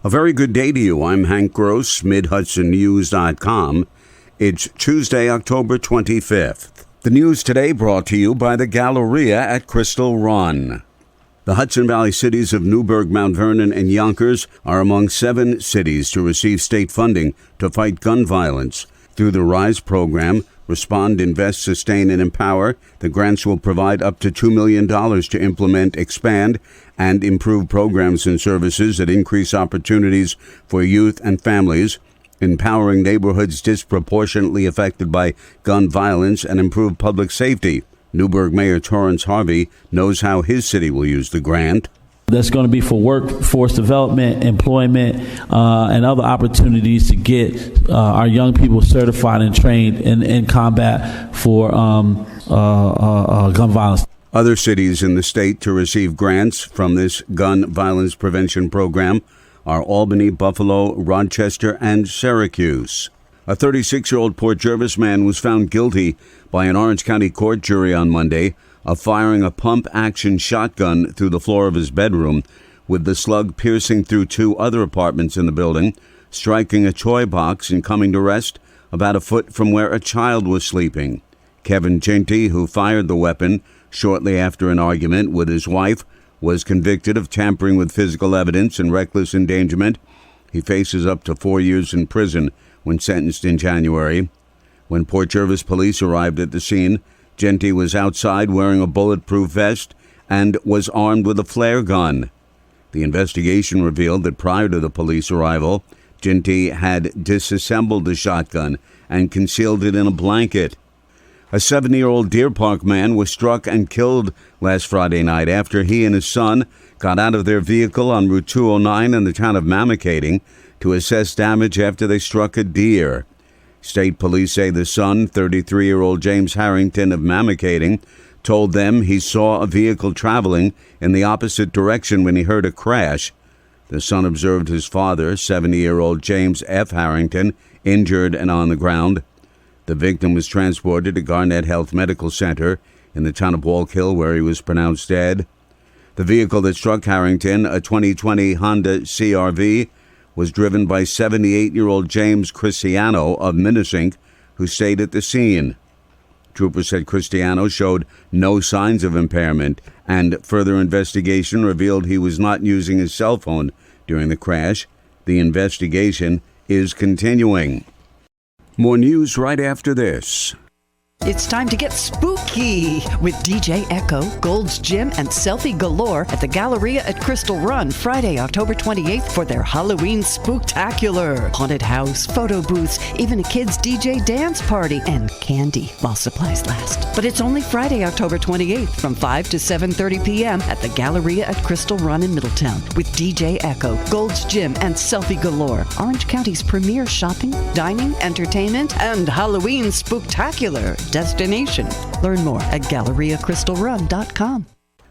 A very good day to you. I'm Hank Gross, Mid-Hudson It's Tuesday, October 25th. The news today brought to you by the Galleria at Crystal Run. The Hudson Valley cities of Newburgh, Mount Vernon, and Yonkers are among 7 cities to receive state funding to fight gun violence. Through the RISE program, Respond, Invest, Sustain, and Empower, the grants will provide up to $2 million to implement, expand, and improve programs and services that increase opportunities for youth and families, empowering neighborhoods disproportionately affected by gun violence, and improve public safety. Newburgh Mayor Torrance Harvey knows how his city will use the grant. That's going to be for workforce development, employment, and other opportunities to get our young people certified and trained in combat for gun violence. Other cities in the state to receive grants from this gun violence prevention program are Albany, Buffalo, Rochester, and Syracuse. A 36-year-old Port Jervis man was found guilty by an Orange County court jury on Monday of firing a pump-action shotgun through the floor of his bedroom, with the slug piercing through 2 other apartments in the building, striking a toy box and coming to rest about a foot from where a child was sleeping. Kevin Ginty, who fired the weapon shortly after an argument with his wife, was convicted of tampering with physical evidence and reckless endangerment. He faces up to 4 years in prison when sentenced in January. When Port Jervis police arrived at the scene, Ginty was outside wearing a bulletproof vest and was armed with a flare gun. The investigation revealed that prior to the police arrival, Ginty had disassembled the shotgun and concealed it in a blanket. A 70-year-old Deer Park man was struck and killed last Friday night after he and his son got out of their vehicle on Route 209 in the town of Mamakating to assess damage after they struck a deer. State police say the son, 33-year-old James Harrington of Mamakating, told them he saw a vehicle traveling in the opposite direction when he heard a crash. The son observed his father, 70-year-old James F. Harrington, injured and on the ground. The victim was transported to Garnett Health Medical Center in the town of Walk Hill, where he was pronounced dead. The vehicle that struck Harrington, a 2020 Honda CR-V, was driven by 78-year-old James Cristiano of Minnesink, who stayed at the scene. Troopers said Cristiano showed no signs of impairment, and further investigation revealed he was not using his cell phone during the crash. The investigation is continuing. More news right after this. It's time to get spooky with DJ Echo, Gold's Gym, and Selfie Galore at the Galleria at Crystal Run Friday, October 28th for their Halloween Spooktacular. Haunted house, photo booths, even a kids' DJ dance party, and candy while supplies last. But it's only Friday, October 28th from 5 to 7:30 p.m. at the Galleria at Crystal Run in Middletown with DJ Echo, Gold's Gym, and Selfie Galore, Orange County's premier shopping, dining, entertainment, and Halloween Spooktacular destination. Learn more at GalleriaCrystalRun.com.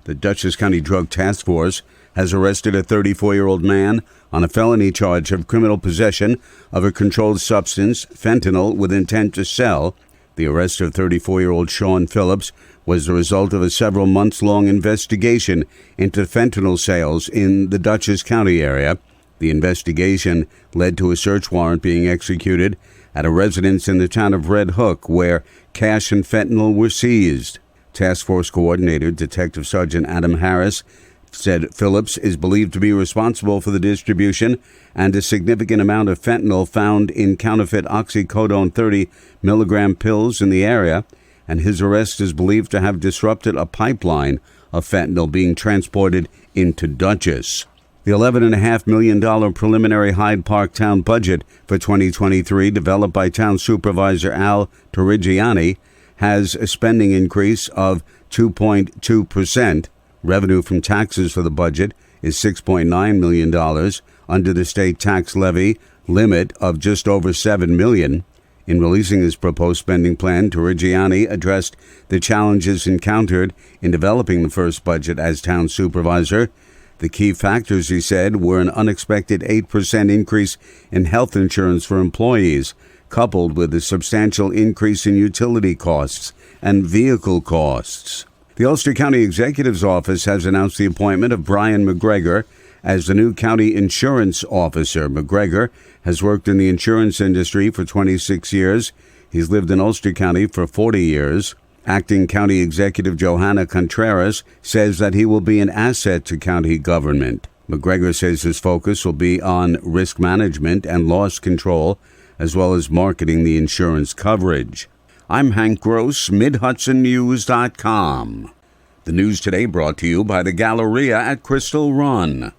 The Dutchess County Drug Task Force has arrested a 34-year-old man on a felony charge of criminal possession of a controlled substance, fentanyl, with intent to sell. The arrest of 34-year-old Sean Phillips was the result of a several months-long investigation into fentanyl sales in the Dutchess County area. The investigation led to a search warrant being executed at a residence in the town of Red Hook, where cash and fentanyl were seized. Task Force Coordinator Detective Sergeant Adam Harris said Phillips is believed to be responsible for the distribution and a significant amount of fentanyl found in counterfeit oxycodone 30 milligram pills in the area, and his arrest is believed to have disrupted a pipeline of fentanyl being transported into Dutchess. The $11.5 million preliminary Hyde Park town budget for 2023, developed by Town Supervisor Al Torrigiani, has a spending increase of 2.2%. Revenue from taxes for the budget is $6.9 million, under the state tax levy limit of just over $7 million. In releasing his proposed spending plan, Torrigiani addressed the challenges encountered in developing the first budget as town supervisor. The key factors, he said, were an unexpected 8% increase in health insurance for employees, coupled with a substantial increase in utility costs and vehicle costs. The Ulster County Executive's Office has announced the appointment of Brian McGregor as the new county insurance officer. McGregor has worked in the insurance industry for 26 years. He's lived in Ulster County for 40 years. Acting County Executive Johanna Contreras says that he will be an asset to county government. McGregor says his focus will be on risk management and loss control, as well as marketing the insurance coverage. I'm Hank Gross, MidHudsonNews.com. The news today brought to you by the Galleria at Crystal Run.